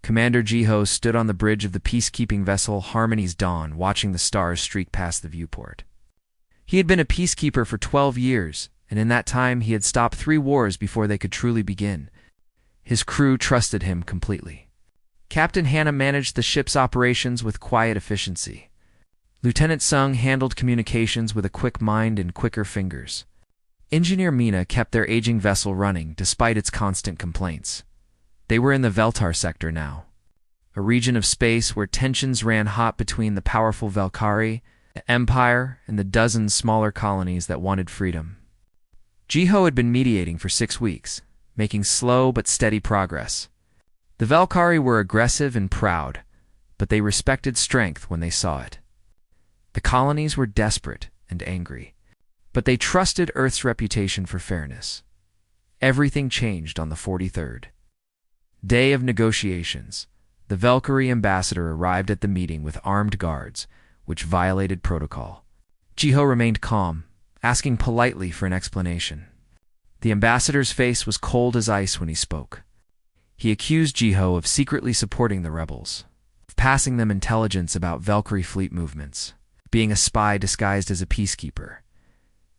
Commander Jiho stood on the bridge of the peacekeeping vessel Harmony's Dawn, watching the stars streak past the viewport. He had been a peacekeeper for 12 years, and in that time he had stopped 3 wars before they could truly begin. His crew trusted him completely. Captain Hannah managed the ship's operations with quiet efficiency. Lieutenant Sung handled communications with a quick mind and quicker fingers. Engineer Mina kept their aging vessel running despite its constant complaints. They were in the Veltar sector now, a region of space where tensions ran hot between the powerful Valkyrie, the Empire, and the dozens smaller colonies that wanted freedom. Jiho had been mediating for 6 weeks, making slow but steady progress. The Valkyrie were aggressive and proud, but they respected strength when they saw it. The colonies were desperate and angry, but they trusted Earth's reputation for fairness. Everything changed on the 43rd. Day of negotiations. The Valkyrie ambassador arrived at the meeting with armed guards, which violated protocol. Jiho remained calm, asking politely for an explanation. The ambassador's face was cold as ice when he spoke. He accused Jiho of secretly supporting the rebels, of passing them intelligence about Valkyrie fleet movements, being a spy disguised as a peacekeeper.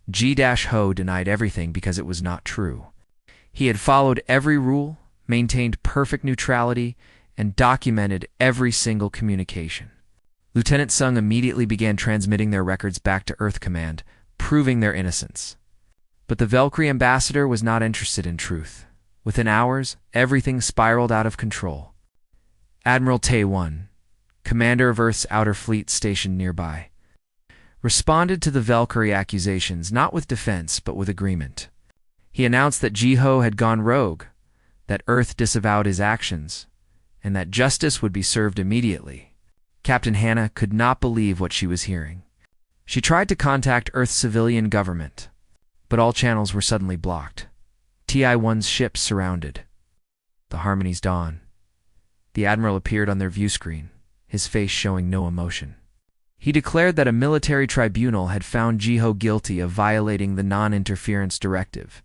Ji-Ho denied everything because it was not true. He had followed every rule, maintained perfect neutrality, and documented every single communication. Lieutenant Sung immediately began transmitting their records back to Earth Command, proving their innocence. But the Valkyrie ambassador was not interested in truth. Within hours, everything spiraled out of control. Admiral Tae-won, commander of Earth's outer fleet stationed nearby, responded to the Valkyrie accusations not with defense but with agreement. He announced that Jiho had gone rogue, that Earth disavowed his actions, and that justice would be served immediately. Captain Hannah could not believe what she was hearing. She tried to contact Earth's civilian government, but all channels were suddenly blocked. TI-1's ship surrounded the Harmony's Dawn. The Admiral appeared on their view screen, his face showing no emotion. He declared that a military tribunal had found Jiho guilty of violating the non-interference directive.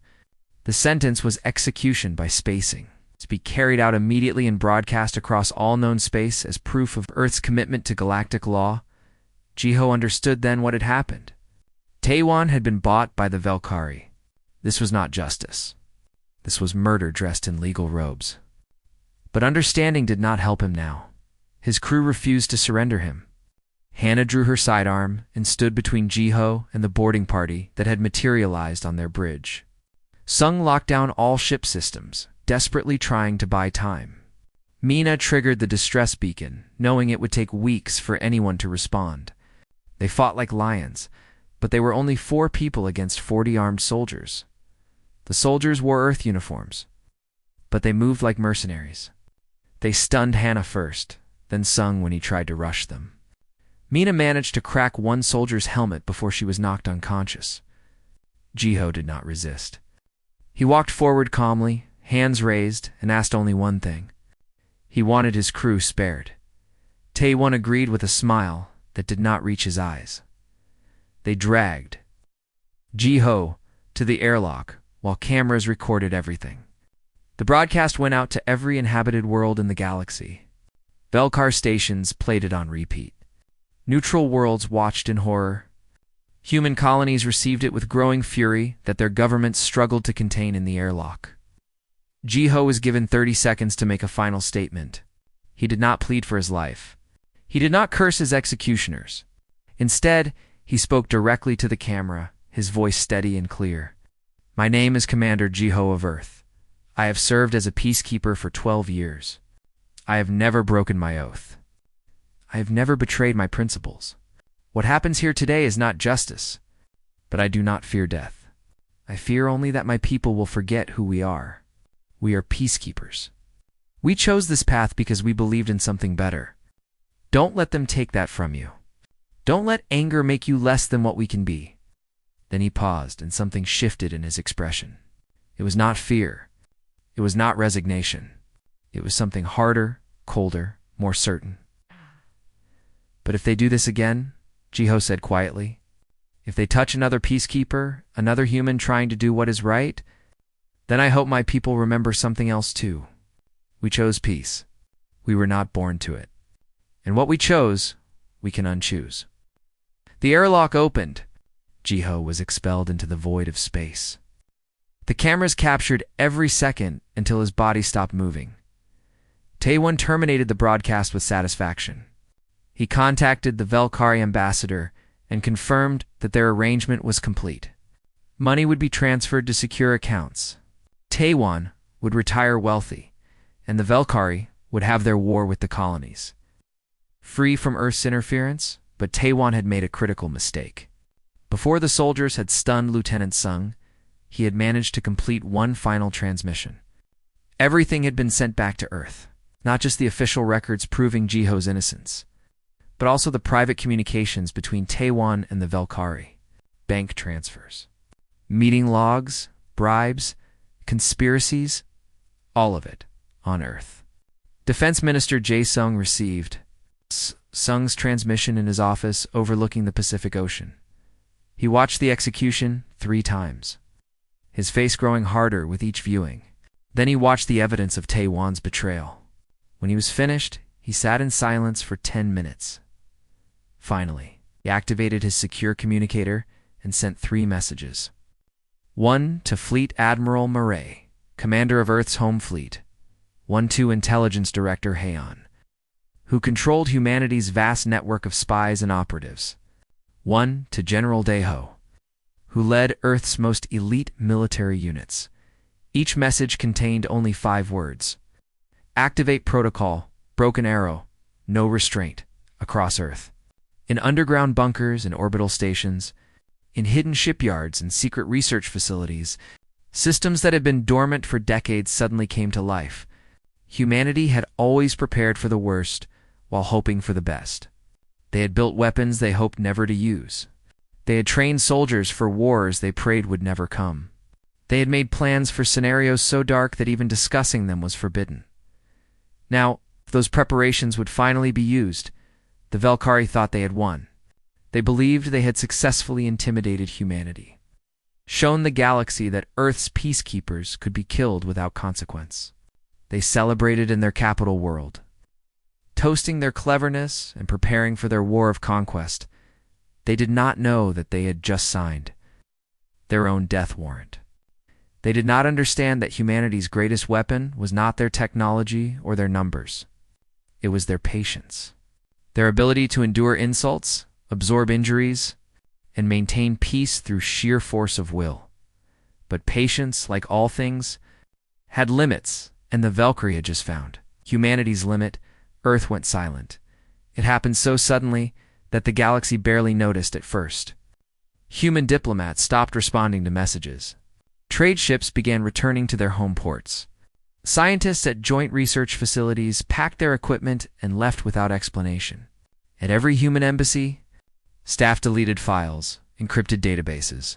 The sentence was execution by spacing, to be carried out immediately and broadcast across all known space as proof of Earth's commitment to galactic law. Jiho understood then what had happened. Tae-won had been bought by the Valkyrie. This was not justice. This was murder dressed in legal robes. But understanding did not help him now. His crew refused to surrender him. Hannah drew her sidearm and stood between Jiho and the boarding party that had materialized on their bridge. Sung locked down all ship systems, desperately trying to buy time. Mina triggered the distress beacon, knowing it would take weeks for anyone to respond. They fought like lions, but they were only 4 people against 40 armed soldiers. The soldiers wore Earth uniforms, but they moved like mercenaries. They stunned Hannah first, then Sung when he tried to rush them. Mina managed to crack one soldier's helmet before she was knocked unconscious. Jiho did not resist. He walked forward calmly, hands raised, and asked only one thing. He wanted his crew spared. Tae-won agreed with a smile that did not reach his eyes. They dragged Jiho to the airlock while cameras recorded everything. The broadcast went out to every inhabited world in the galaxy. Velkar stations played it on repeat. Neutral worlds watched in horror. Human colonies received it with growing fury that their governments struggled to contain in the airlock. Jiho was given 30 seconds to make a final statement. He did not plead for his life. He did not curse his executioners. Instead, he spoke directly to the camera, his voice steady and clear. My name is Commander Jiho of Earth. I have served as a peacekeeper for 12 years. I have never broken my oath. I have never betrayed my principles. What happens here today is not justice, but I do not fear death. I fear only that my people will forget who we are. We are peacekeepers. We chose this path because we believed in something better. Don't let them take that from you. Don't let anger make you less than what we can be. Then he paused, and something shifted in his expression. It was not fear. It was not resignation. It was something harder, colder, more certain. But if they do this again, Jiho said quietly, if they touch another peacekeeper, another human trying to do what is right, then I hope my people remember something else too. We chose peace. We were not born to it. And what we chose, we can unchoose. The airlock opened. Jiho was expelled into the void of space. The cameras captured every second until his body stopped moving. Taewon terminated the broadcast with satisfaction. He contacted the Velkari ambassador and confirmed that their arrangement was complete. Money would be transferred to secure accounts. Taewon would retire wealthy, and the Velkari would have their war with the colonies. Free from Earth's interference, but Taewon had made a critical mistake. Before the soldiers had stunned Lieutenant Sung, he had managed to complete one final transmission. Everything had been sent back to Earth, not just the official records proving Jiho's innocence, but also the private communications between Taewon and the Velkari, bank transfers, meeting logs, bribes, conspiracies, all of it on Earth. Defense Minister Jae Sung received Sung's transmission in his office overlooking the Pacific Ocean. He watched the execution 3 times, his face growing harder with each viewing. Then he watched the evidence of Taewon's betrayal. When he was finished, he sat in silence for 10 minutes. Finally, he activated his secure communicator and sent 3 messages. 1 to Fleet Admiral Murray, commander of Earth's home fleet. 1 to Intelligence Director Haeon, who controlled humanity's vast network of spies and operatives. 1 to General Daeho, who led Earth's most elite military units. Each message contained only 5 words. Activate protocol, broken arrow, no restraint, across Earth. In underground bunkers and orbital stations, in hidden shipyards and secret research facilities, systems that had been dormant for decades suddenly came to life. Humanity had always prepared for the worst while hoping for the best. They had built weapons they hoped never to use. They had trained soldiers for wars they prayed would never come. They had made plans for scenarios so dark that even discussing them was forbidden. Now, if those preparations would finally be used, the Velkari thought they had won. They believed they had successfully intimidated humanity, shown the galaxy that Earth's peacekeepers could be killed without consequence. They celebrated in their capital world, toasting their cleverness and preparing for their war of conquest. They did not know that they had just signed their own death warrant. They did not understand that humanity's greatest weapon was not their technology or their numbers. It was their patience, their ability to endure insults, absorb injuries, and maintain peace through sheer force of will. But patience, like all things, had limits, and the Valkyrie had just found humanity's limit. Earth went silent. It happened so suddenly that the galaxy barely noticed at first. Human diplomats stopped responding to messages. Trade ships began returning to their home ports. Scientists at joint research facilities packed their equipment and left without explanation. At every human embassy, staff deleted files, encrypted databases,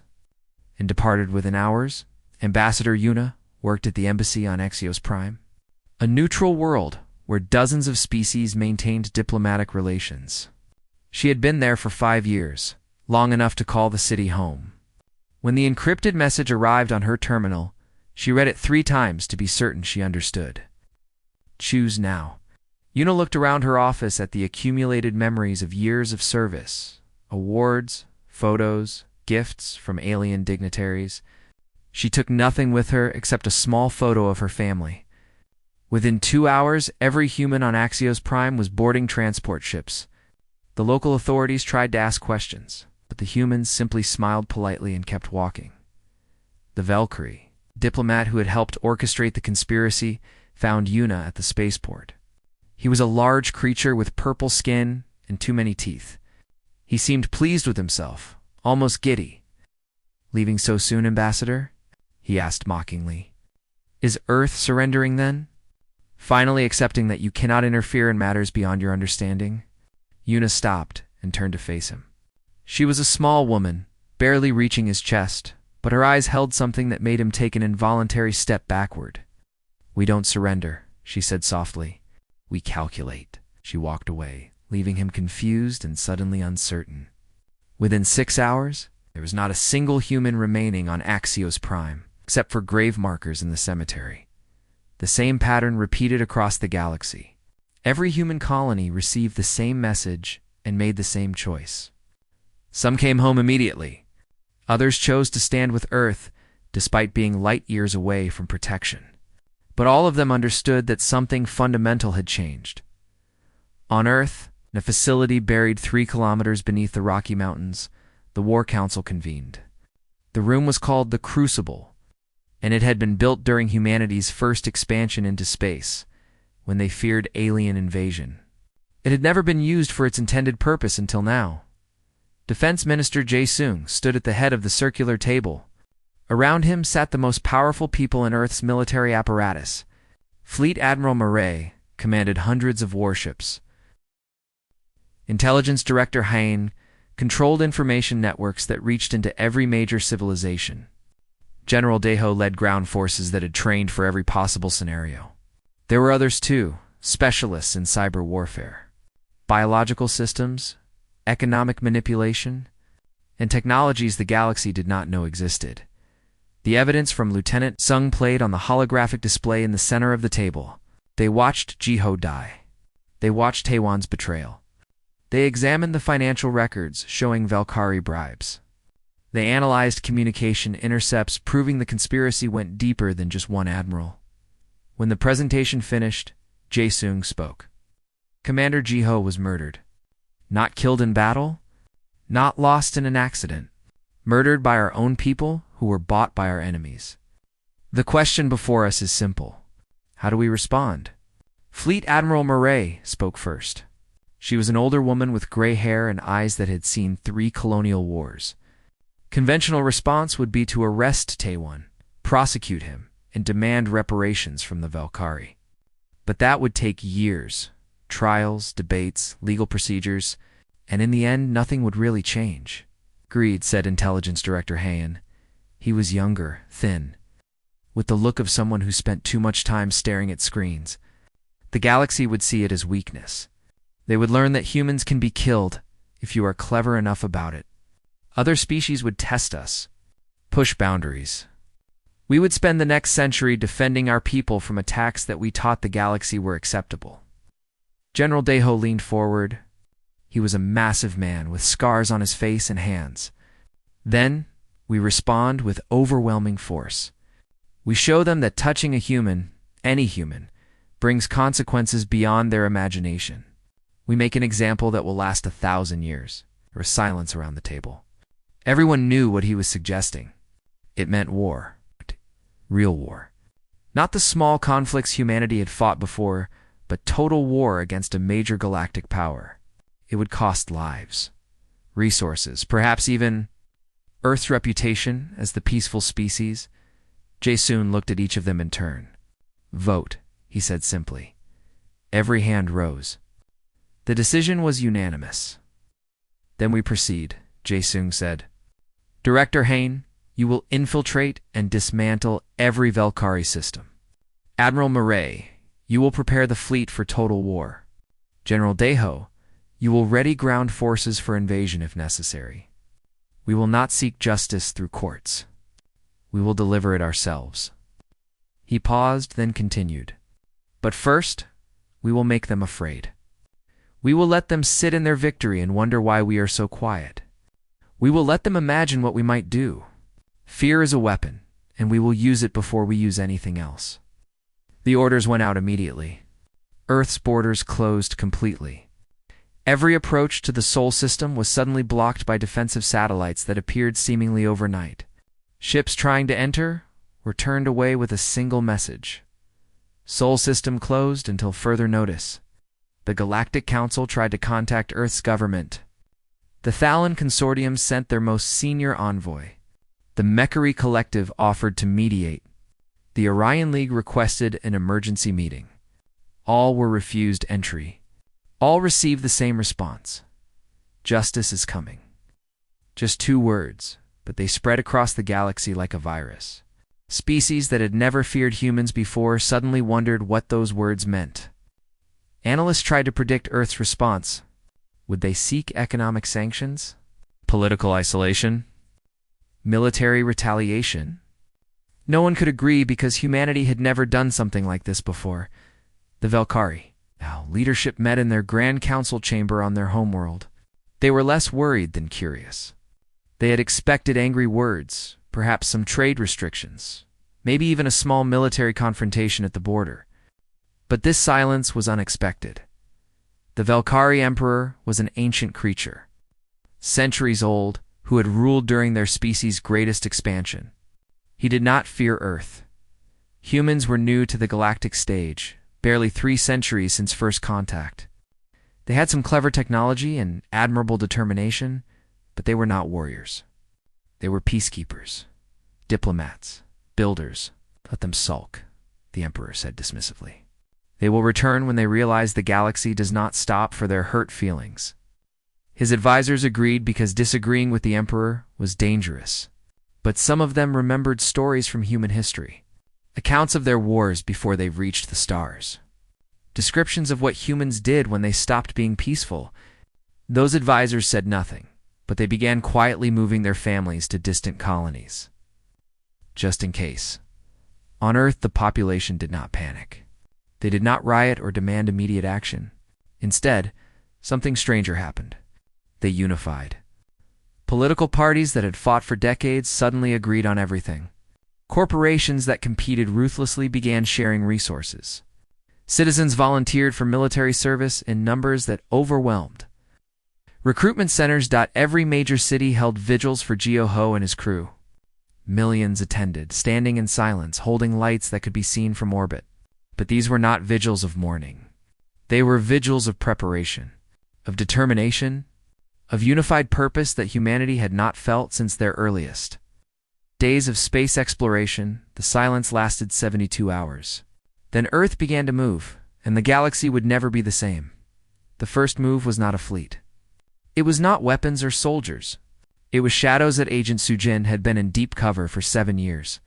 and departed within hours. Ambassador Yuna worked at the embassy on Axios Prime, a neutral world where dozens of species maintained diplomatic relations. She had been there for 5 years, long enough to call the city home. When the encrypted message arrived on her terminal, she read it 3 times to be certain she understood. Choose now. Yuna looked around her office at the accumulated memories of years of service, awards, photos, gifts from alien dignitaries. She took nothing with her except a small photo of her family. Within 2 hours, every human on Axios Prime was boarding transport ships. The local authorities tried to ask questions, but the humans simply smiled politely and kept walking. The Valkyrie, diplomat who had helped orchestrate the conspiracy, found Yuna at the spaceport. He was a large creature with purple skin and too many teeth. He seemed pleased with himself, almost giddy. "Leaving so soon, Ambassador?" he asked mockingly. "Is Earth surrendering then? Finally accepting that you cannot interfere in matters beyond your understanding?" Yuna stopped and turned to face him. She was a small woman, barely reaching his chest, but her eyes held something that made him take an involuntary step backward. "We don't surrender," she said softly. "We calculate." She walked away, leaving him confused and suddenly uncertain. Within 6 hours, there was not a single human remaining on Axios Prime, except for grave markers in the cemetery. The same pattern repeated across the galaxy. Every human colony received the same message and made the same choice. Some came home immediately. Others chose to stand with Earth, despite being light years away from protection. But all of them understood that something fundamental had changed. On Earth, in a facility buried 3 kilometers beneath the Rocky Mountains, the War Council convened. The room was called the Crucible, and it had been built during humanity's first expansion into space, when they feared alien invasion. It had never been used for its intended purpose until now. Defense Minister Jae-sung stood at the head of the circular table. Around him sat the most powerful people in Earth's military apparatus. Fleet Admiral Murray commanded hundreds of warships. Intelligence Director Hain controlled information networks that reached into every major civilization. General Daeho led ground forces that had trained for every possible scenario. There were others too, specialists in cyber warfare, biological systems, economic manipulation, and technologies the galaxy did not know existed. The evidence from Lieutenant Sung played on the holographic display in the center of the table. They watched Jiho die. They watched Taewon's betrayal. They examined the financial records showing Valkyrie bribes. They analyzed communication intercepts proving the conspiracy went deeper than just one admiral. When the presentation finished, Jae-sung spoke. Commander Jiho was murdered. Not killed in battle, not lost in an accident. Murdered by our own people who were bought by our enemies. The question before us is simple. How do we respond? Fleet Admiral Murray spoke first. She was an older woman with gray hair and eyes that had seen 3 colonial wars. Conventional response would be to arrest Taewon, prosecute him, and demand reparations from the Valkyrie. But that would take years. Trials, debates, legal procedures, and in the end, nothing would really change. Agreed, said Intelligence Director Hayan. He was younger, thin, with the look of someone who spent too much time staring at screens. The galaxy would see it as weakness. They would learn that humans can be killed if you are clever enough about it. Other species would test us, push boundaries. We would spend the next century defending our people from attacks that we taught the galaxy were acceptable. General Daeho leaned forward. He was a massive man with scars on his face and hands. Then, we respond with overwhelming force. We show them that touching a human, any human, brings consequences beyond their imagination. We make an example that will last 1,000 years. There was silence around the table. Everyone knew what he was suggesting. It meant war. Real war. Not the small conflicts humanity had fought before, but total war against a major galactic power. It would cost lives, resources, perhaps even Earth's reputation as the peaceful species. Jae-sung looked at each of them in turn. Vote, he said simply. Every hand rose. The decision was unanimous. Then we proceed, Jae-sung said. Director Hain, you will infiltrate and dismantle every Valkyrie system. Admiral Murray, you will prepare the fleet for total war. General Daeho, you will ready ground forces for invasion if necessary. We will not seek justice through courts. We will deliver it ourselves. He paused, then continued. But first, we will make them afraid. We will let them sit in their victory and wonder why we are so quiet. We will let them imagine what we might do. Fear is a weapon, and we will use it before we use anything else. The orders went out immediately. Earth's borders closed completely. Every approach to the Sol system was suddenly blocked by defensive satellites that appeared seemingly overnight. Ships trying to enter were turned away with a single message. Sol system closed until further notice. The Galactic Council tried to contact Earth's government. The Thalon Consortium sent their most senior envoy. The Mechari Collective offered to mediate. The Orion League requested an emergency meeting. All were refused entry. All received the same response. Justice is coming. Just 2 words, but they spread across the galaxy like a virus. Species that had never feared humans before suddenly wondered what those words meant. Analysts tried to predict Earth's response. Would they seek economic sanctions? Political isolation? Military retaliation? No one could agree because humanity had never done something like this before. The Valkyrie. Now, leadership met in their Grand Council chamber on their homeworld. They were less worried than curious. They had expected angry words, perhaps some trade restrictions, maybe even a small military confrontation at the border. But this silence was unexpected. The Velkhari Emperor was an ancient creature, centuries old, who had ruled during their species' greatest expansion. He did not fear Earth. Humans were new to the galactic stage, barely 3 centuries since first contact. They had some clever technology and admirable determination, but they were not warriors. They were peacekeepers, diplomats, builders. Let them sulk, the Emperor said dismissively. They will return when they realize the galaxy does not stop for their hurt feelings. His advisors agreed because disagreeing with the Emperor was dangerous. But some of them remembered stories from human history, accounts of their wars before they reached the stars, descriptions of what humans did when they stopped being peaceful. Those advisors said nothing, but they began quietly moving their families to distant colonies. Just in case. On Earth, the population did not panic. They did not riot or demand immediate action. Instead, something stranger happened. They unified. Political parties that had fought for decades suddenly agreed on everything. Corporations that competed ruthlessly began sharing resources. Citizens volunteered for military service in numbers that overwhelmed. Recruitment centers. Every major city held vigils for Geo-ho and his crew. Millions attended, standing in silence, holding lights that could be seen from orbit. But these were not vigils of mourning. They were vigils of preparation, of determination, of unified purpose that humanity had not felt since their earliest days of space exploration. The silence lasted 72 hours. Then Earth began to move, and the galaxy would never be the same. The first move was not a fleet. It was not weapons or soldiers. It was shadows that Agent Sujin had been in deep cover for 7 years,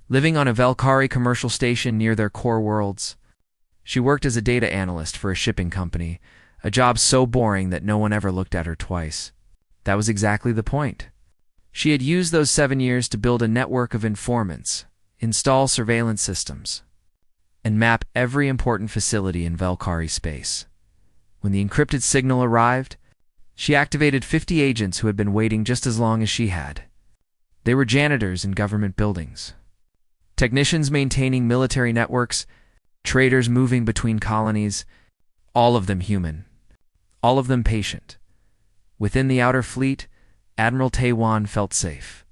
living on a Velkhari commercial station near their core worlds. She worked as a data analyst for a shipping company, a job so boring that no one ever looked at her twice. That was exactly the point. She had used those 7 years to build a network of informants, install surveillance systems, and map every important facility in Velkhari space. When the encrypted signal arrived, she activated 50 agents who had been waiting just as long as she had. They were janitors in government buildings, technicians maintaining military networks, traders moving between colonies, all of them human, all of them patient. Within the outer fleet, Admiral Taewan felt safe.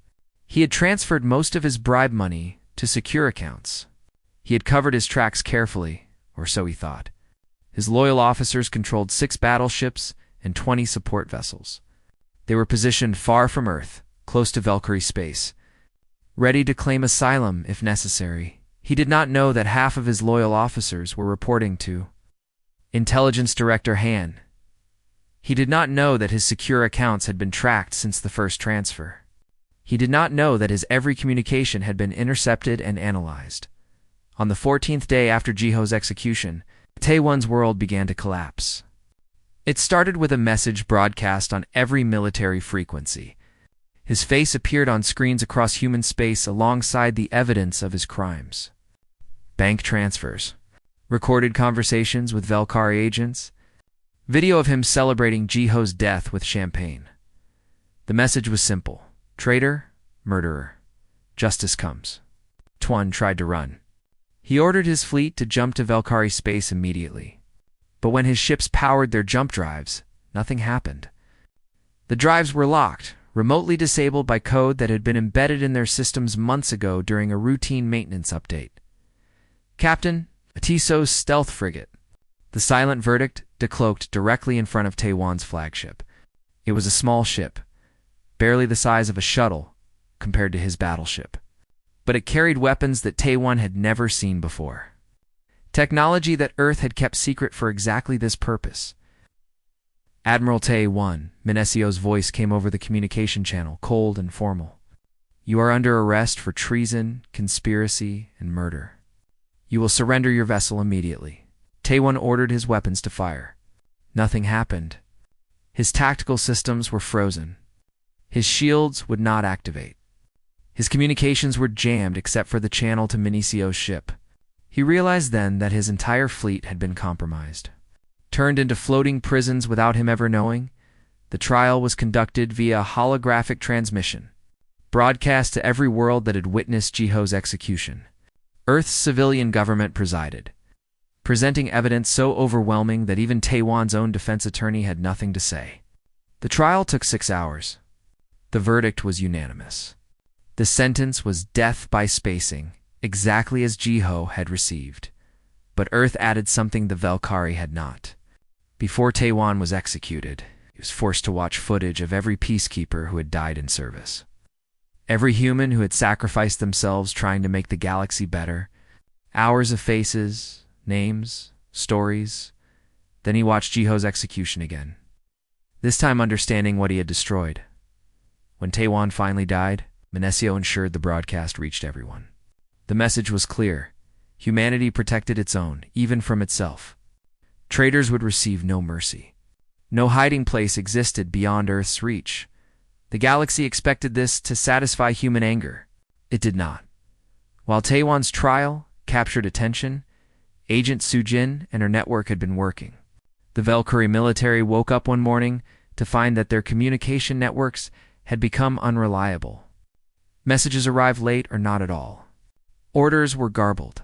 He had transferred most of his bribe money to secure accounts. He had covered his tracks carefully, or so he thought. His loyal officers controlled 6 battleships and 20 support vessels. They were positioned far from Earth, close to Velkhari space, ready to claim asylum if necessary. He did not know that half of his loyal officers were reporting to Intelligence Director Han. He did not know that his secure accounts had been tracked since the first transfer. He did not know that his every communication had been intercepted and analyzed. On the 14th day after Jiho's execution, Taewan's world began to collapse. It started with a message broadcast on every military frequency. His face appeared on screens across human space alongside the evidence of his crimes. Bank transfers, recorded conversations with Velkhari agents, video of him celebrating Jiho's death with champagne. The message was simple: traitor, murderer, justice comes. Tuan tried to run. He ordered his fleet to jump to Velkhari space immediately. But when his ships powered their jump drives, nothing happened. The drives were locked, remotely disabled by code that had been embedded in their systems months ago during a routine maintenance update. Captain, a Tissot's stealth frigate. The silent verdict decloaked directly in front of Taewan's flagship. It was a small ship, barely the size of a shuttle compared to his battleship. But it carried weapons that Taewan had never seen before. Technology that Earth had kept secret for exactly this purpose. Admiral Taewan, Minesio's voice came over the communication channel, cold and formal. You are under arrest for treason, conspiracy, and murder. You will surrender your vessel immediately. Taewan ordered his weapons to fire. Nothing happened. His tactical systems were frozen. His shields would not activate. His communications were jammed except for the channel to Minesio's ship. He realized then that his entire fleet had been compromised. Turned into floating prisons without him ever knowing, the trial was conducted via a holographic transmission, broadcast to every world that had witnessed Jiho's execution. Earth's civilian government presided, presenting evidence so overwhelming that even Taiwan's own defense attorney had nothing to say. The trial took 6 hours. The verdict was unanimous. The sentence was death by spacing, exactly as Jiho had received. But Earth added something the Valkyrie had not. Before Taiwan was executed, he was forced to watch footage of every peacekeeper who had died in service. Every human who had sacrificed themselves trying to make the galaxy better. Hours of faces, names, stories. Then he watched Jiho's execution again, this time understanding what he had destroyed. When Taiwan finally died, Menesio ensured the broadcast reached everyone. The message was clear. Humanity protected its own, even from itself. Traitors would receive no mercy. No hiding place existed beyond Earth's reach. The galaxy expected this to satisfy human anger. It did not. While Taiwan's trial captured attention, Agent Sujin and her network had been working. The Valkyrie military woke up one morning to find that their communication networks had become unreliable. Messages arrived late or not at all. Orders were garbled.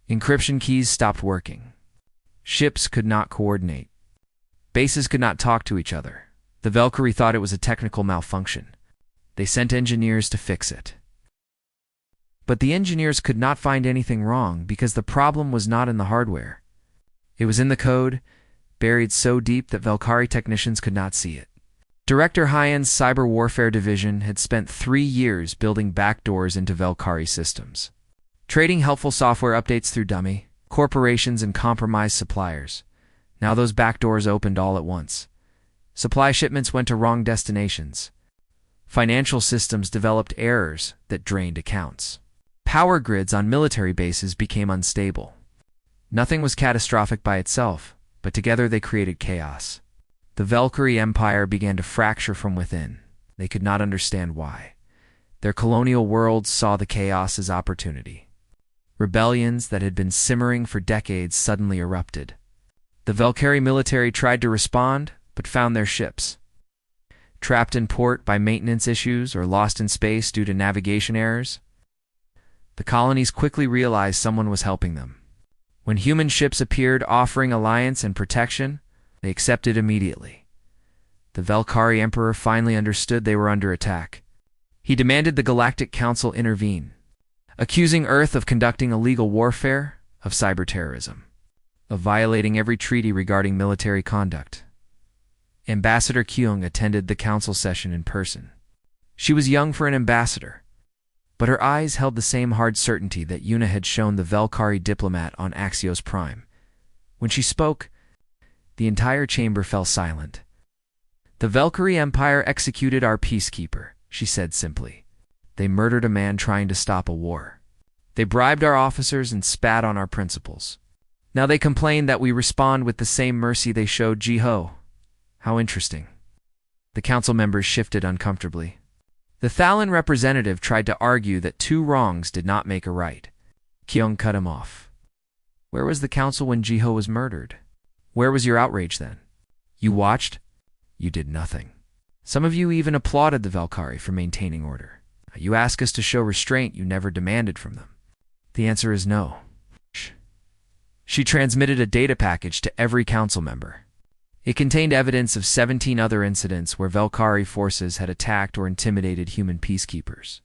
Encryption keys stopped working. Ships could not coordinate. Bases could not talk to each other. The Valkyrie thought it was a technical malfunction. They sent engineers to fix it. But the engineers could not find anything wrong because the problem was not in the hardware. It was in the code, buried so deep that Valkyrie technicians could not see it. Director Hyen's Cyber Warfare Division had spent 3 years building backdoors into Valkyrie systems, trading helpful software updates through dummy corporations and compromised suppliers. Now those backdoors opened all at once. Supply shipments went to wrong destinations. Financial systems developed errors that drained accounts. Power grids on military bases became unstable. Nothing was catastrophic by itself, but together they created chaos. The Valkyrie Empire began to fracture from within. They could not understand why. Their colonial worlds saw the chaos as opportunity. Rebellions that had been simmering for decades suddenly erupted. The Valkyrie military tried to respond, but found their ships trapped in port by maintenance issues or lost in space due to navigation errors. The colonies quickly realized someone was helping them. When human ships appeared offering alliance and protection, they accepted immediately. The Valkyrie Emperor finally understood they were under attack. He demanded the Galactic Council intervene, accusing Earth of conducting illegal warfare, of cyber-terrorism, of violating every treaty regarding military conduct. Ambassador Kyung attended the council session in person. She was young for an ambassador, but her eyes held the same hard certainty that Yuna had shown the Valkyrie diplomat on Axios Prime. When she spoke, the entire chamber fell silent. "The Valkyrie Empire executed our Peacekeeper," she said simply. "They murdered a man trying to stop a war. They bribed our officers and spat on our principles. Now they complain that we respond with the same mercy they showed Jiho. How interesting." The council members shifted uncomfortably. The Thalan representative tried to argue that 2 wrongs did not make a right. Kyung cut him off. "Where was the council when Jiho was murdered? Where was your outrage then? You watched? You did nothing. Some of you even applauded the Valkyrie for maintaining order. You ask us to show restraint you never demanded from them." The answer is no. She transmitted a data package to every council member. It contained evidence of 17 other incidents where Valkyrie forces had attacked or intimidated human peacekeepers.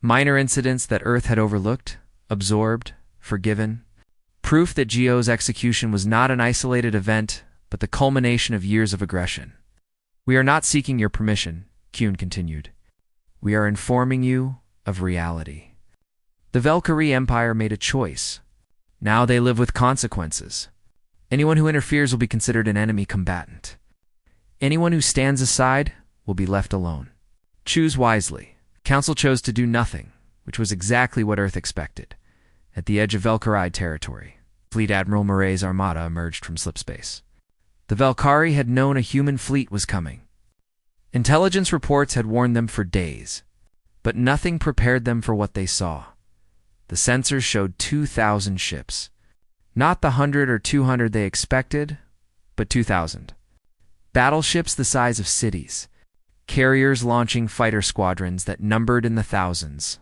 Minor incidents that Earth had overlooked, absorbed, forgiven. Proof that Jiho's execution was not an isolated event, but the culmination of years of aggression. "We are not seeking your permission," Kyun continued. "We are informing you of reality. The Valkyrie Empire made a choice. Now they live with consequences. Anyone who interferes will be considered an enemy combatant. Anyone who stands aside will be left alone. Choose wisely." Council chose to do nothing, which was exactly what Earth expected. At the edge of Valkyrie territory, Fleet Admiral Murray's armada emerged from slipspace. The Valkyrie had known a human fleet was coming. Intelligence reports had warned them for days, but nothing prepared them for what they saw. The sensors showed 2,000 ships. Not the 100 or 200 they expected, but 2,000. Battleships the size of cities. Carriers launching fighter squadrons that numbered in the thousands.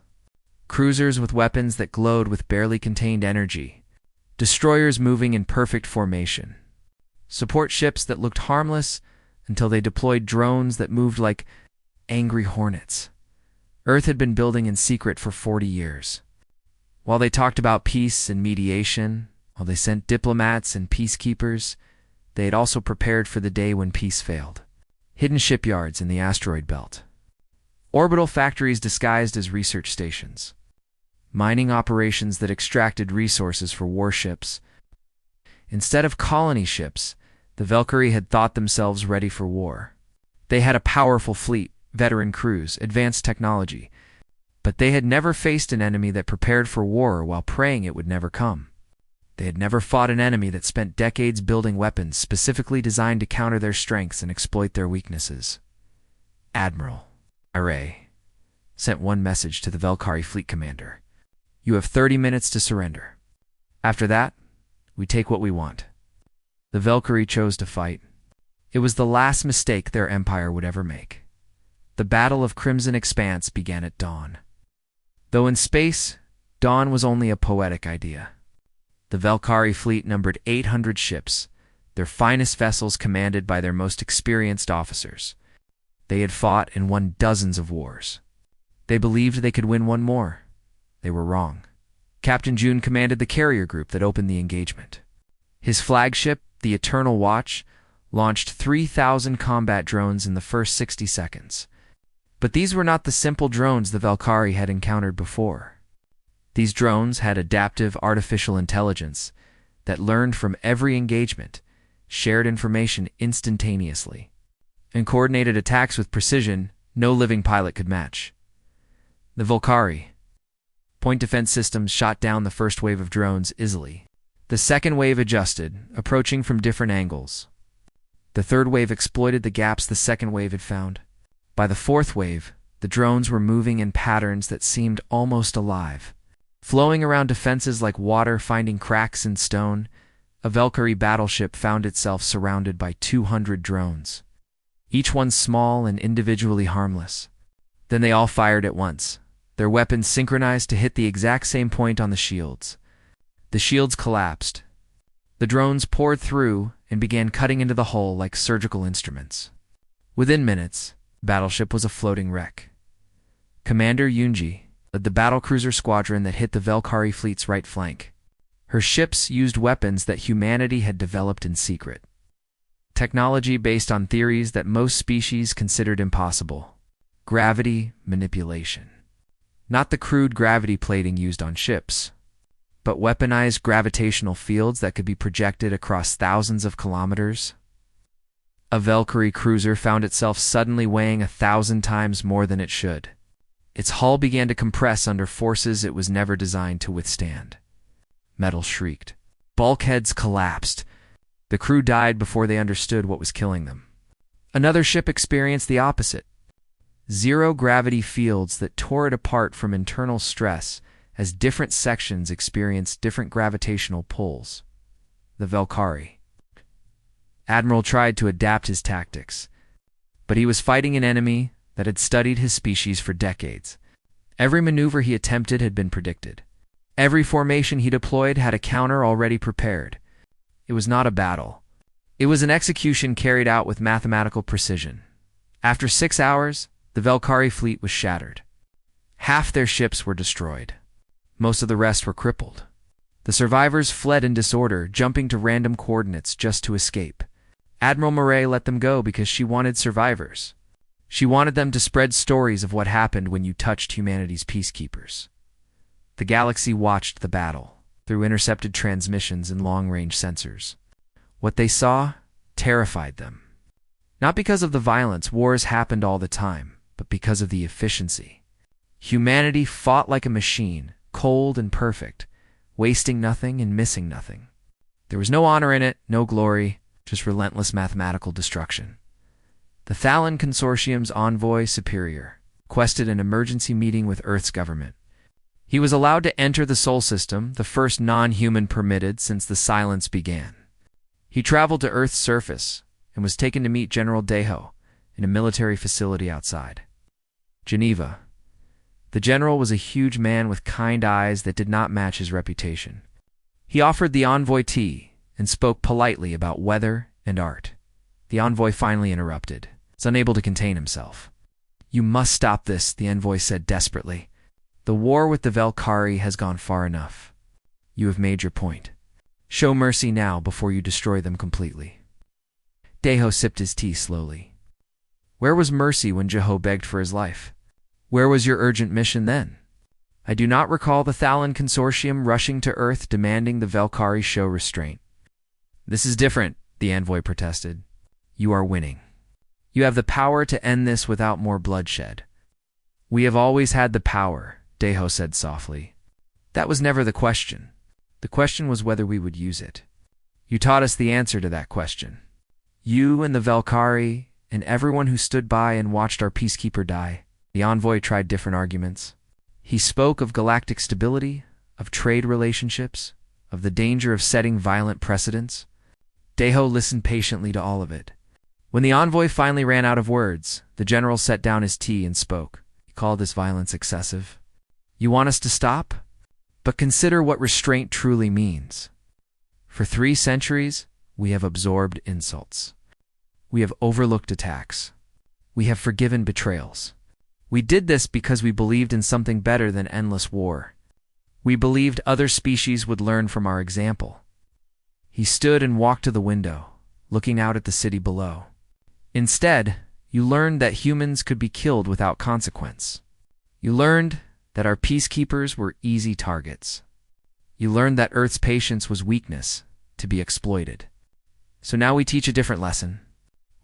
Cruisers with weapons that glowed with barely contained energy. Destroyers moving in perfect formation. Support ships that looked harmless until they deployed drones that moved like angry hornets. Earth had been building in secret for 40 years. While they talked about peace and mediation, while they sent diplomats and peacekeepers, they had also prepared for the day when peace failed. Hidden shipyards in the asteroid belt. Orbital factories disguised as research stations. Mining operations that extracted resources for warships. Instead of colony ships, the Valkyrie had thought themselves ready for war. They had a powerful fleet, veteran crews, advanced technology, but they had never faced an enemy that prepared for war while praying it would never come. They had never fought an enemy that spent decades building weapons specifically designed to counter their strengths and exploit their weaknesses. Admiral Array sent one message to the Valkyrie fleet commander. You have 30 minutes to surrender. After that, we take what we want. The Valkyrie chose to fight. It was the last mistake their empire would ever make. The Battle of Crimson Expanse began at dawn. Though in space, dawn was only a poetic idea. The Valkyrie fleet numbered 800 ships, their finest vessels commanded by their most experienced officers. They had fought and won dozens of wars. They believed they could win one more. They were wrong. Captain June commanded the carrier group that opened the engagement. His flagship, the Eternal Watch, launched 3,000 combat drones in the first 60 seconds. But these were not the simple drones the Valkyrie had encountered before. These drones had adaptive artificial intelligence that learned from every engagement, shared information instantaneously, and coordinated attacks with precision no living pilot could match. The Valkyrie point defense systems shot down the first wave of drones easily. The second wave adjusted, approaching from different angles. The third wave exploited the gaps the second wave had found. By the fourth wave, the drones were moving in patterns that seemed almost alive. Flowing around defenses like water finding cracks in stone, a Valkyrie battleship found itself surrounded by 200 drones. Each one small and individually harmless. Then they all fired at once, their weapons synchronized to hit the exact same point on the shields. The shields collapsed. The drones poured through and began cutting into the hull like surgical instruments. Within minutes, the battleship was a floating wreck. Commander Yunji led the battlecruiser squadron that hit the Valkyrie fleet's right flank. Her ships used weapons that humanity had developed in secret. Technology based on theories that most species considered impossible. Gravity manipulation. Not the crude gravity plating used on ships, but weaponized gravitational fields that could be projected across thousands of kilometers. A Valkyrie cruiser found itself suddenly weighing 1,000 times more than it should. Its hull began to compress under forces it was never designed to withstand. Metal shrieked. Bulkheads collapsed. The crew died before they understood what was killing them. Another ship experienced the opposite. Zero-gravity fields that tore it apart from internal stress as different sections experienced different gravitational pulls. The Valkyrie. Admiral tried to adapt his tactics, but he was fighting an enemy that had studied his species for decades. Every maneuver he attempted had been predicted. Every formation he deployed had a counter already prepared. It was not a battle. It was an execution carried out with mathematical precision. After 6 hours, the Valkyrie fleet was shattered. Half their ships were destroyed. Most of the rest were crippled. The survivors fled in disorder, jumping to random coordinates just to escape. Admiral Murray let them go because she wanted survivors. She wanted them to spread stories of what happened when you touched humanity's peacekeepers. The galaxy watched the battle through intercepted transmissions and long-range sensors. What they saw terrified them. Not because of the violence, wars happened all the time, but because of the efficiency. Humanity fought like a machine, cold and perfect, wasting nothing and missing nothing. There was no honor in it, no glory, just relentless mathematical destruction. The Thalan Consortium's envoy superior requested an emergency meeting with Earth's government. He was allowed to enter the Sol system, the first non-human permitted since the Silence began. He traveled to Earth's surface and was taken to meet General Deho in a military facility outside Geneva. The general was a huge man with kind eyes that did not match his reputation. He offered the envoy tea and spoke politely about weather and art. The envoy finally interrupted, unable to contain himself. "You must stop this," the envoy said desperately. "The war with the Velkhari has gone far enough. You have made your point. Show mercy now before you destroy them completely." Deho sipped his tea slowly. Where was mercy when Jeho begged for his life? Where was your urgent mission then? I do not recall the Thalan Consortium rushing to Earth demanding the Velkhari show restraint. "This is different," the envoy protested. "You are winning. You have the power to end this without more bloodshed." "We have always had the power," Deho said softly. "That was never the question. The question was whether we would use it. You taught us the answer to that question. You and the Velkhari and everyone who stood by and watched our Peacekeeper die." The envoy tried different arguments. He spoke of galactic stability, of trade relationships, of the danger of setting violent precedents. Deho listened patiently to all of it. When the envoy finally ran out of words, the general set down his tea and spoke. He called this violence excessive. "You want us to stop? But consider what restraint truly means. For 3 centuries, we have absorbed insults. We have overlooked attacks. We have forgiven betrayals. We did this because we believed in something better than endless war. We believed other species would learn from our example." He stood and walked to the window, looking out at the city below. "Instead, you learned that humans could be killed without consequence. You learned that our peacekeepers were easy targets. You learned that Earth's patience was weakness, to be exploited. So now we teach a different lesson.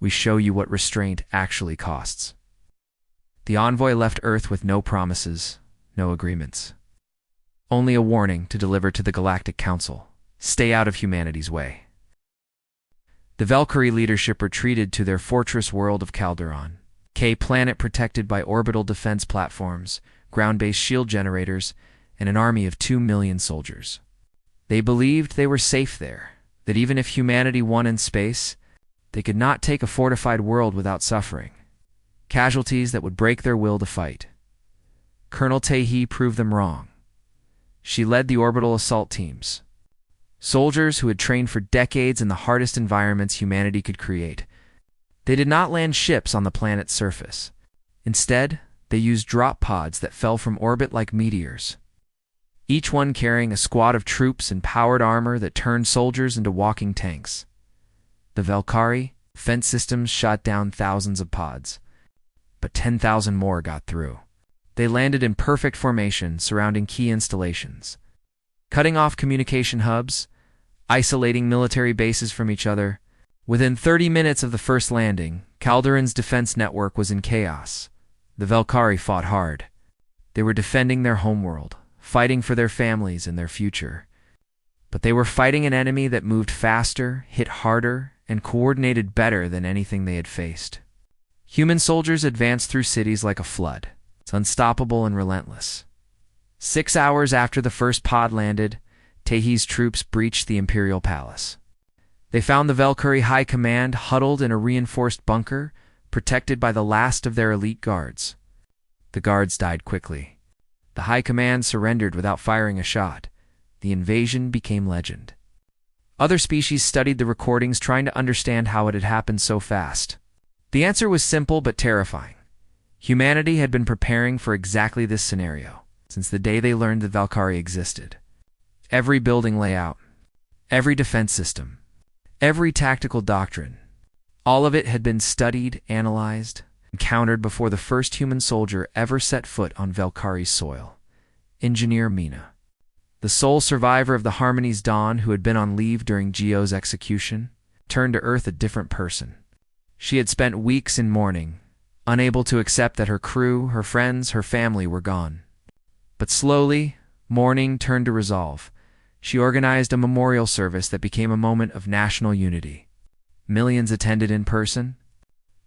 We show you what restraint actually costs." The envoy left Earth with no promises, no agreements. Only a warning to deliver to the Galactic Council: stay out of humanity's way. The Velkhari leadership retreated to their fortress world of Calderon, a planet protected by orbital defense platforms, ground-based shield generators, and an army of 2 million soldiers. They believed they were safe there, that even if humanity won in space, they could not take a fortified world without suffering, casualties that would break their will to fight. Colonel Tehi proved them wrong. She led the orbital assault teams, soldiers who had trained for decades in the hardest environments humanity could create. They did not land ships on the planet's surface. Instead, they used drop pods that fell from orbit like meteors, each one carrying a squad of troops and powered armor that turned soldiers into walking tanks. The Velkhari defense systems shot down thousands of pods, but 10,000 more got through. They landed in perfect formation surrounding key installations, cutting off communication hubs, isolating military bases from each other. Within 30 minutes of the first landing, Calderon's defense network was in chaos. The Velkhari fought hard. They were defending their homeworld, fighting for their families and their future. But they were fighting an enemy that moved faster, hit harder, and coordinated better than anything they had faced. Human soldiers advanced through cities like a flood. It's unstoppable and relentless. 6 hours after the first pod landed, Tehi's troops breached the Imperial Palace. They found the Velkhari High Command huddled in a reinforced bunker, protected by the last of their elite guards. The guards died quickly. The High Command surrendered without firing a shot. The invasion became legend. Other species studied the recordings, trying to understand how it had happened so fast. The answer was simple but terrifying. Humanity had been preparing for exactly this scenario since the day they learned the Velkhari existed. Every building layout, every defense system, every tactical doctrine, all of it had been studied, analyzed, and countered before the first human soldier ever set foot on Velkhari's soil. Engineer Mina, the sole survivor of the Harmony's Dawn who had been on leave during Geo's execution, turned to Earth a different person. She had spent weeks in mourning, unable to accept that her crew, her friends, her family were gone. But slowly, mourning turned to resolve. She organized a memorial service that became a moment of national unity. Millions attended in person.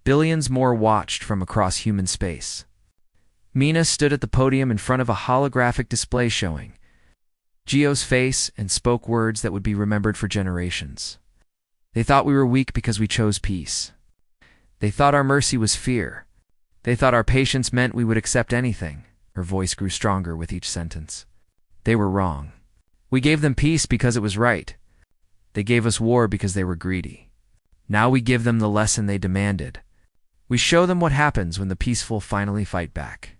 Billions more watched from across human space. Mina stood at the podium in front of a holographic display showing Geo's face and spoke words that would be remembered for generations. They thought we were weak because we chose peace. They thought our mercy was fear. They thought our patience meant we would accept anything. Her voice grew stronger with each sentence. They were wrong. We gave them peace because it was right. They gave us war because they were greedy. Now we give them the lesson they demanded. We show them what happens when the peaceful finally fight back.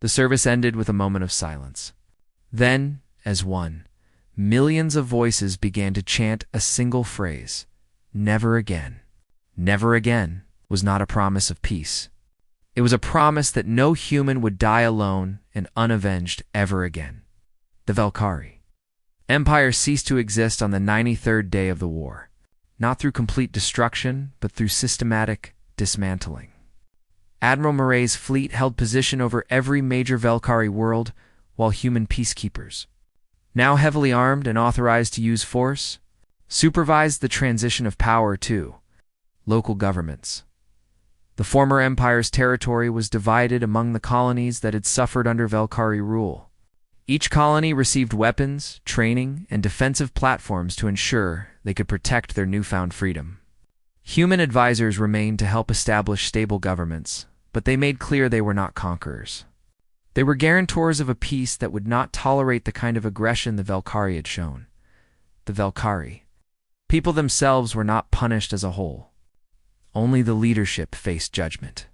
The service ended with a moment of silence. Then, as one, millions of voices began to chant a single phrase. Never again. Never again was not a promise of peace. It was a promise that no human would die alone and unavenged ever again. The Valkyrie Empire ceased to exist on the 93rd day of the war, not through complete destruction, but through systematic dismantling. Admiral Murray's fleet held position over every major Valkyrie world, while human peacekeepers, now heavily armed and authorized to use force, supervised the transition of power to local governments. The former empire's territory was divided among the colonies that had suffered under Valkyrie rule. Each colony received weapons, training, and defensive platforms to ensure they could protect their newfound freedom. Human advisors remained to help establish stable governments, but they made clear they were not conquerors. They were guarantors of a peace that would not tolerate the kind of aggression the Valkyrie had shown. The Valkyrie people themselves were not punished as a whole. Only the leadership faced judgment.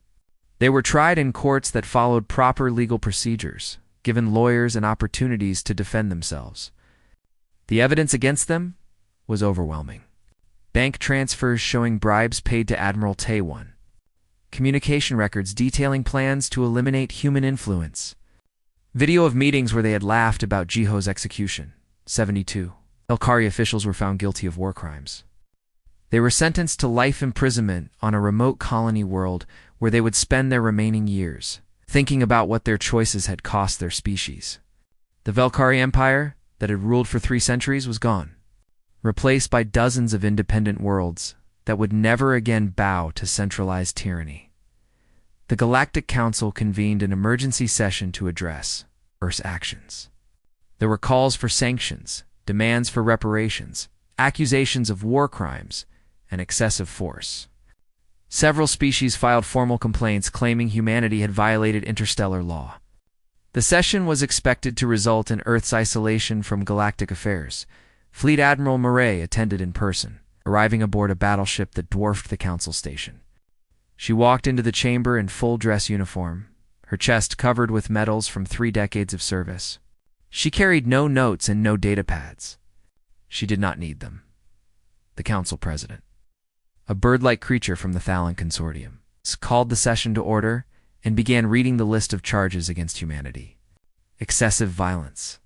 They were tried in courts that followed proper legal procedures, given lawyers and opportunities to defend themselves. The evidence against them was overwhelming. Bank transfers showing bribes paid to Admiral Taewon. Communication records detailing plans to eliminate human influence. Video of meetings where they had laughed about Jiho's execution. 72. Valkyrie officials were found guilty of war crimes. They were sentenced to life imprisonment on a remote colony world where they would spend their remaining years, thinking about what their choices had cost their species. The Valkyrie Empire, that had ruled for 3 centuries, was gone, replaced by dozens of independent worlds that would never again bow to centralized tyranny. The Galactic Council convened an emergency session to address Earth's actions. There were calls for sanctions, demands for reparations, accusations of war crimes, and excessive force. Several species filed formal complaints claiming humanity had violated interstellar law. The session was expected to result in Earth's isolation from galactic affairs. Fleet Admiral Murray attended in person, arriving aboard a battleship that dwarfed the council station. She walked into the chamber in full dress uniform, her chest covered with medals from 3 decades of service. She carried no notes and no data pads. She did not need them. The council president, a bird-like creature from the Thalan Consortium, called the session to order and began reading the list of charges against humanity. Excessive violence,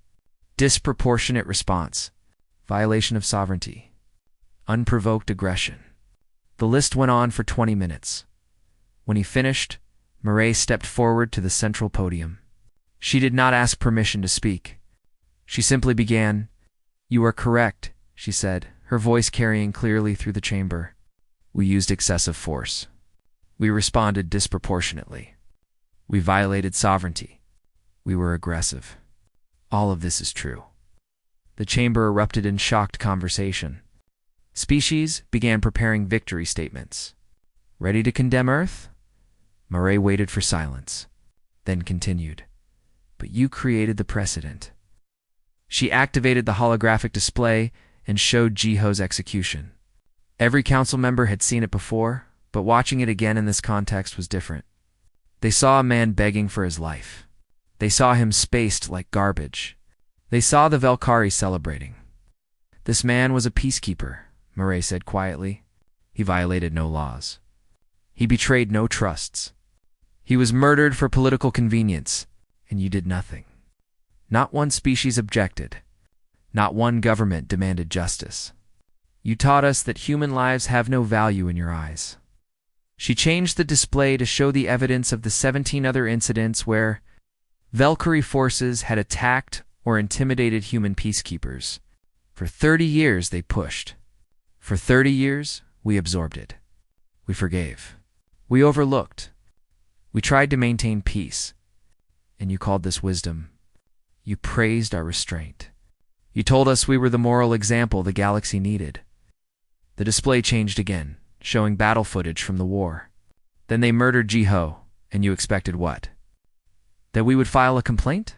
disproportionate response, violation of sovereignty, unprovoked aggression. The list went on for 20 minutes. When he finished, Murray stepped forward to the central podium. She did not ask permission to speak. She simply began. "You are correct," she said, her voice carrying clearly through the chamber. "We used excessive force. We responded disproportionately. We violated sovereignty. We were aggressive. All of this is true." The chamber erupted in shocked conversation. Species began preparing victory statements. Ready to condemn Earth? Murray waited for silence, then continued. "But you created the precedent." She activated the holographic display and showed Jiho's execution. Every council member had seen it before, but watching it again in this context was different. They saw a man begging for his life. They saw him spaced like garbage. They saw the Valkyrie celebrating. "This man was a peacekeeper," Murray said quietly. "He violated no laws. He betrayed no trusts. He was murdered for political convenience, and you did nothing." Not one species objected. Not one government demanded justice. "You taught us that human lives have no value in your eyes." She changed the display to show the evidence of the 17 other incidents where Valkyrie forces had attacked or intimidated human peacekeepers. For 30 years they pushed. For 30 years we absorbed it. We forgave. We overlooked. We tried to maintain peace. and you called this wisdom. You praised our restraint. You told us we were the moral example the galaxy needed. The display changed again, showing battle footage from the war. Then they murdered Ji-Ho, and you expected what? That we would file a complaint?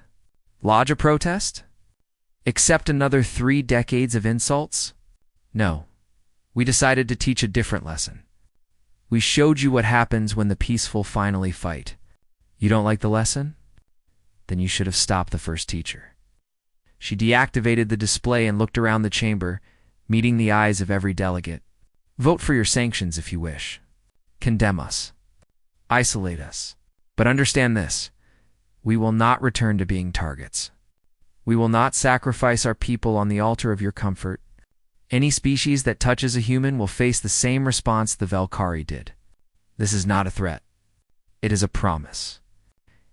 Lodge a protest? Accept another 3 decades of insults? No. We decided to teach a different lesson. We showed you what happens when the peaceful finally fight. You don't like the lesson? Then you should have stopped the first teacher. She deactivated the display and looked around the chamber, meeting the eyes of every delegate. Vote for your sanctions if you wish. Condemn us. Isolate us. But understand this. We will not return to being targets. We will not sacrifice our people on the altar of your comfort. Any species that touches a human will face the same response the Valkyrie did. This is not a threat. It is a promise.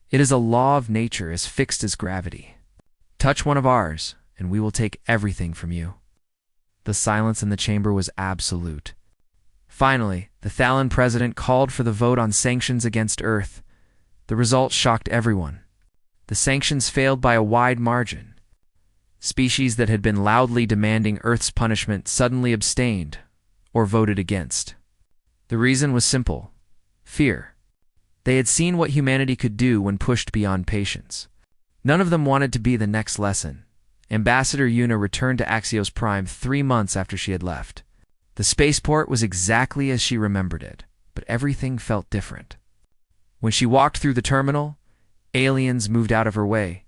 It is a law of nature as fixed as gravity. Touch one of ours, and we will take everything from you. The silence in the chamber was absolute. Finally, the Thalan president called for the vote on sanctions against Earth. The result shocked everyone. The sanctions failed by a wide margin. Species that had been loudly demanding Earth's punishment suddenly abstained or voted against. The reason was simple: fear. They had seen what humanity could do when pushed beyond patience. None of them wanted to be the next lesson. Ambassador Yuna returned to Axios Prime 3 months after she had left. The spaceport was exactly as she remembered it, but everything felt different. When she walked through the terminal, aliens moved out of her way.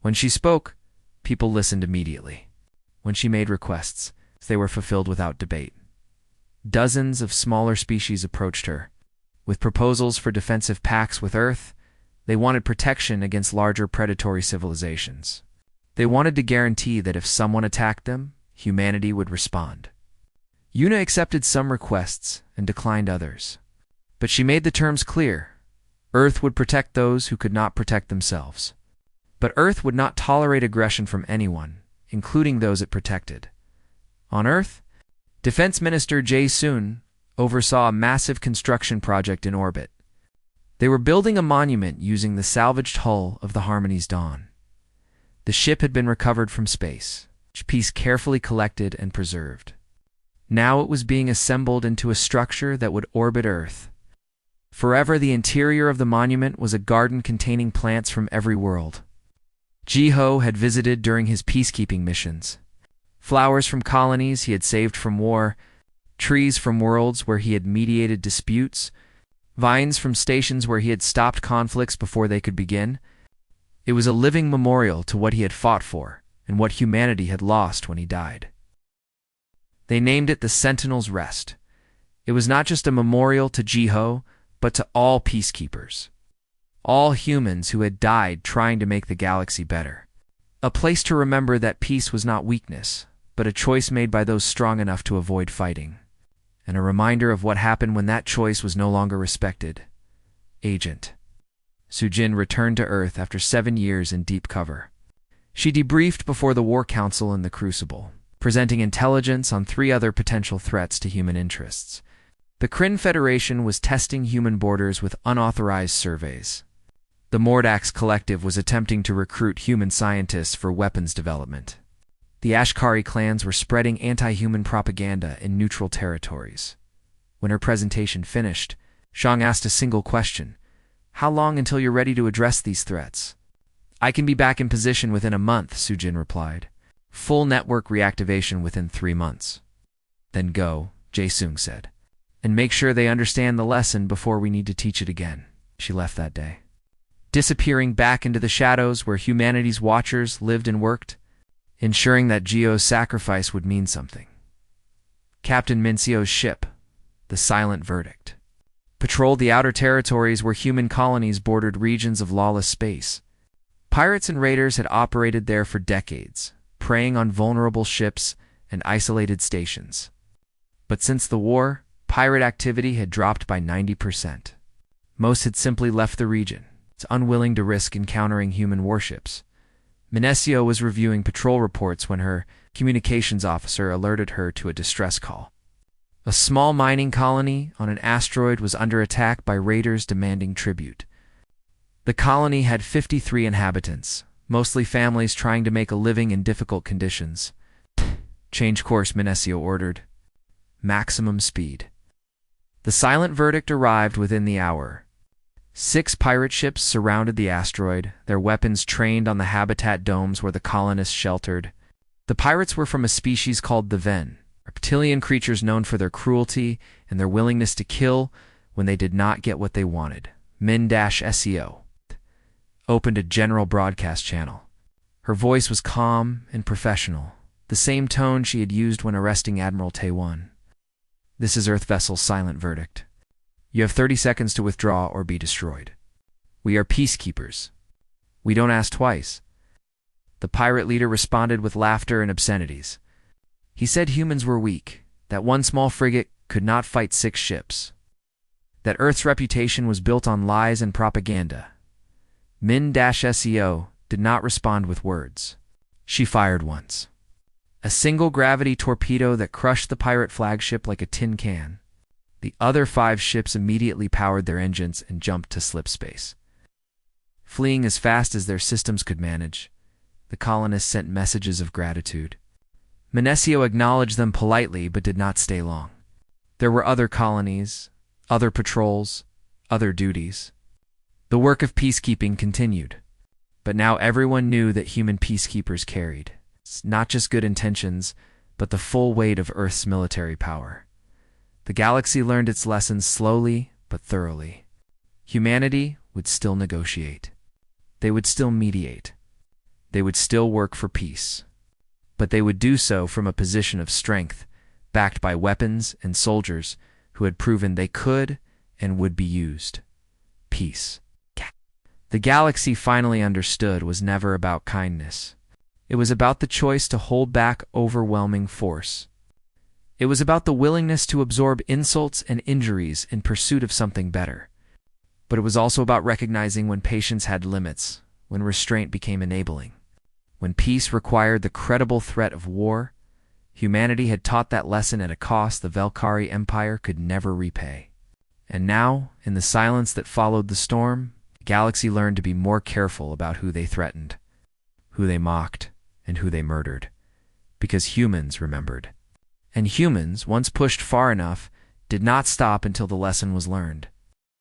When she spoke, people listened immediately. When she made requests, they were fulfilled without debate. Dozens of smaller species approached her. With proposals for defensive pacts with Earth, they wanted protection against larger predatory civilizations. They wanted to guarantee that if someone attacked them, humanity would respond. Yuna accepted some requests and declined others. But she made the terms clear. Earth would protect those who could not protect themselves. But Earth would not tolerate aggression from anyone, including those it protected. On Earth, Defense Minister Jae Soon oversaw a massive construction project in orbit. They were building a monument using the salvaged hull of the Harmony's Dawn. The ship had been recovered from space, each piece carefully collected and preserved. Now it was being assembled into a structure that would orbit Earth. Forever, the interior of the monument was a garden containing plants from every world. Ji-Ho had visited during his peacekeeping missions. Flowers from colonies he had saved from war, trees from worlds where he had mediated disputes, vines from stations where he had stopped conflicts before they could begin. It was a living memorial to what he had fought for and what humanity had lost when he died. They named it the Sentinel's Rest. It was not just a memorial to Ji-Ho, but to all peacekeepers. All humans who had died trying to make the galaxy better. A place to remember that peace was not weakness, but a choice made by those strong enough to avoid fighting. And a reminder of what happened when that choice was no longer respected. Agent Sujin returned to Earth after 7 years in deep cover. She debriefed before the War Council in the Crucible, presenting intelligence on 3 other potential threats to human interests. The Kryn Federation was testing human borders with unauthorized surveys. The Mordax Collective was attempting to recruit human scientists for weapons development. The Ashkari clans were spreading anti-human propaganda in neutral territories. When her presentation finished, Zhang asked a single question: "How long until you're ready to address these threats?" "I can be back in position within a month," Sujin replied. "Full network reactivation within 3 months." "Then go," Jae-Sung said. "And make sure they understand the lesson before we need to teach it again." She left that day, disappearing back into the shadows where humanity's watchers lived and worked, ensuring that Gio's sacrifice would mean something. Captain Minsio's ship, the Silent Verdict, patrolled the outer territories where human colonies bordered regions of lawless space. Pirates and raiders had operated there for decades, preying on vulnerable ships and isolated stations. But since the war, pirate activity had dropped by 90%. Most had simply left the region, unwilling to risk encountering human warships. Minesio was reviewing patrol reports when her communications officer alerted her to a distress call. A small mining colony on an asteroid was under attack by raiders demanding tribute. The colony had 53 inhabitants, mostly families trying to make a living in difficult conditions. Change course, Minesio ordered. Maximum speed. The silent verdict arrived within the hour. 6 pirate ships surrounded the asteroid, their weapons trained on the habitat domes where the colonists sheltered. The pirates were from a species called the Ven, reptilian creatures known for their cruelty and their willingness to kill when they did not get what they wanted. Min-SEO opened a general broadcast channel. Her voice was calm and professional, the same tone she had used when arresting Admiral Taewon. This is Earth Vessel's silent verdict. You have 30 seconds to withdraw or be destroyed. We are peacekeepers. We don't ask twice. The pirate leader responded with laughter and obscenities. He said humans were weak, that one small frigate could not fight 6 ships, that Earth's reputation was built on lies and propaganda. Min-SEO did not respond with words. She fired once. A single gravity torpedo that crushed the pirate flagship like a tin can. The other 5 ships immediately powered their engines and jumped to slip space. Fleeing as fast as their systems could manage, the colonists sent messages of gratitude. Minesio acknowledged them politely but did not stay long. There were other colonies, other patrols, other duties. The work of peacekeeping continued, but now everyone knew that human peacekeepers carried not just good intentions, but the full weight of Earth's military power. The galaxy learned its lessons slowly but thoroughly. Humanity would still negotiate. They would still mediate. They would still work for peace. But they would do so from a position of strength, backed by weapons and soldiers who had proven they could and would be used. Peace. The galaxy finally understood was never about kindness. It was about the choice to hold back overwhelming force. It was about the willingness to absorb insults and injuries in pursuit of something better. But it was also about recognizing when patience had limits, when restraint became enabling. When peace required the credible threat of war, humanity had taught that lesson at a cost the Velkari Empire could never repay. And now, in the silence that followed the storm, the galaxy learned to be more careful about who they threatened, who they mocked, and who they murdered. Because humans remembered. And humans, once pushed far enough, did not stop until the lesson was learned.